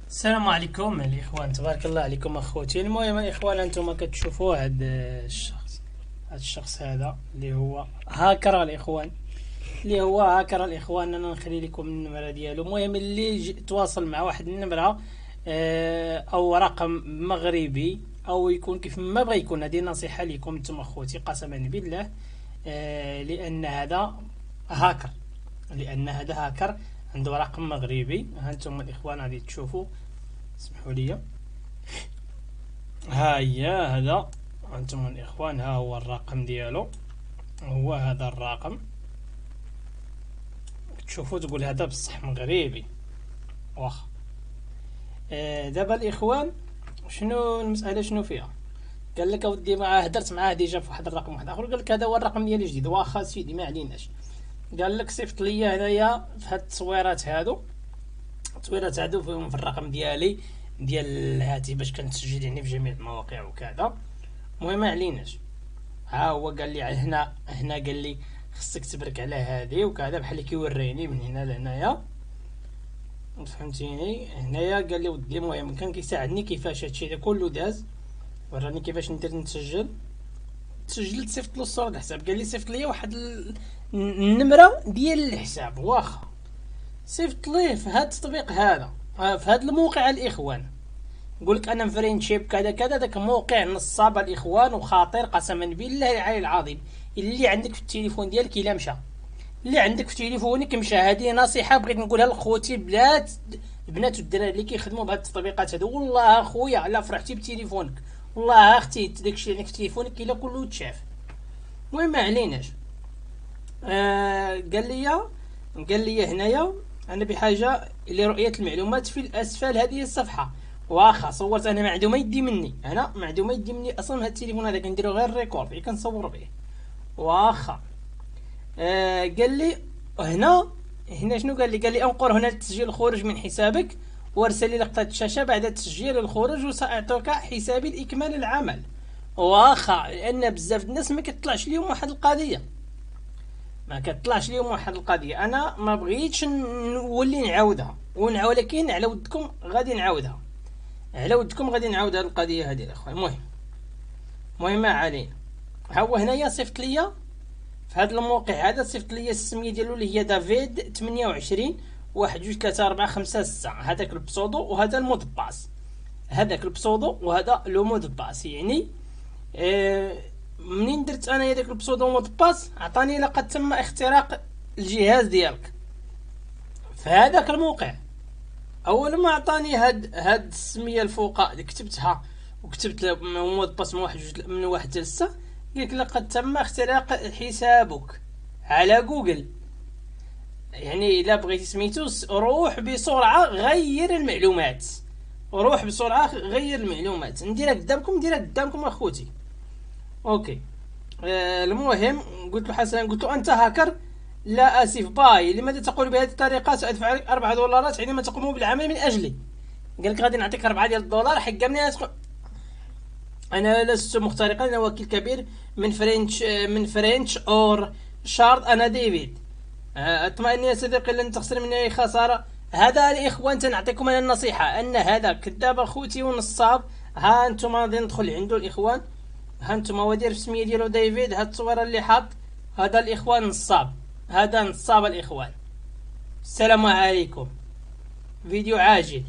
السلام عليكم الاخوان، تبارك الله عليكم اخوتي. المهم الاخوان، انتم كتشوفوا هذا الشخص هذا اللي هو هاكر الاخوان، انا نخلي لكم النمره ديالو. المهم اللي تواصل مع واحد النمره او رقم مغربي، او يكون كيف ما بغى يكون، هذه نصيحه لكم انتم اخوتي قسما بالله. لان هذا هاكر عنده رقم مغربي. ها انتم الاخوان غادي تشوفوا، اسمحوا لي. ها هي هذا انتم الاخوان، ها هو الرقم ديالو، هو هذا الرقم. تشوفوا تقول هذا بصح مغربي واخا. دابا الاخوان، شنو المساله شنو فيها؟ قال لك اودي معاه، هدرت معاه ديجا في واحد الرقم واحد اخر، قال لك هذا هو الرقم ديالي الجديد. واخا سيدي ما عليناش. قال لك صيفط لي هنايا في هاد التصويرات هادو فيهم في الرقم ديالي ديال الهاتف باش كنتسجل يعني في جميع المواقع وكذا. المهم ما عليناش. ها هو قال لي هنا قال لي خصك تبرك على هذه وكذا، بحال اللي كيوريني من هنا لهنايا، فهمتيني؟ هنايا قال لي ودي. المهم كان كيساعدني كيفاش هادشي هذا كله داز، وراني كيفاش ندير نتسجل. تسجلت، صيفط له الصوره الحساب، قال لي صيفط لي واحد النمره ديال الحساب. واخا صيفط ليه في هذا التطبيق هذا، في هذا الموقع الاخوان. يقول لك انا فريندشيب كذا كذا، داك موقع نصاب الاخوان وخاطر قسما بالله العلي العظيم. اللي عندك في التليفون ديالك الا مشى، اللي عندك في تليفونك مشى. هذه نصيحه بغيت نقولها لخوتي البنات والدراري اللي كيخدموا بهاد التطبيقات هادو. والله اخويا الا فرحتي بتليفونك، والله اختي داكشي اللي في تليفونك الا كله تشاف. المهم ما عليناش. قال لي هنايا انا بحاجه لرؤيه المعلومات في الاسفل هذه الصفحه. واخا صورت انا معدومه يدي مني، اصلا هذا التليفون هذا كنديرو غير ريكورد، غير كنصور به. واخا قال لي هنا شنو قال لي؟ قال لي انقر هنا تسجيل الخروج من حسابك، وارسل لي لقطه الشاشه بعد تسجيل الخروج، وساعطيك حسابي لاكمال العمل. واخا لان بزاف الناس ما كتطلعش ليهم واحد القضيه، انا ما بغيتش نولي نعاودها ولكن على ودكم غادي نعاودها، هاد القضيه هذه الاخوان. المهم ما علينا. ها هو هنايا صيفط ليا في هذا الموقع هذا، صيفط ليا السميه ديالو اللي هي دافيد 28 1 2 3 4 5 6. هذاك البسودو وهذا المود باس، وهذا لو مود باس. يعني منين درت انا داك البسودو مود باس، عطاني لقد تم اختراق الجهاز ديالك في هذاك الموقع. اول ما عطاني هاد السميه الفوق كتبتها، وكتبت مود باس من واحد حتى 6، قالك لقد تم اختراق حسابك على جوجل. يعني الا بغيتي سميتو روح بسرعه غير المعلومات، نديرها قدامكم اخوتي. اوكي. المهم قلت له حسن، قلت له انت هاكر؟ لا اسف، باي. لماذا تقول بهذه الطريقه؟ سادفع عليك $4 حينما تقوم بالعمل من اجلي. قال لك غادي نعطيك 4 ديال الدولار حقمني. انا لست مخترقا، انا وكيل كبير من فرنش اور شارد، انا ديفيد. اطمئن يا صديقي، لن تخسر مني اي خساره. هذا الاخوان تنعطيكم انا النصيحه ان هذا كذاب اخوتي ونصاب. ها انتم غادي ندخل عنده الاخوان، ها انتم ودير في السميه ديالو ديفيد، هاد التصويره اللي حاط هذا الاخوان نصاب، الاخوان. السلام عليكم. فيديو عاجل.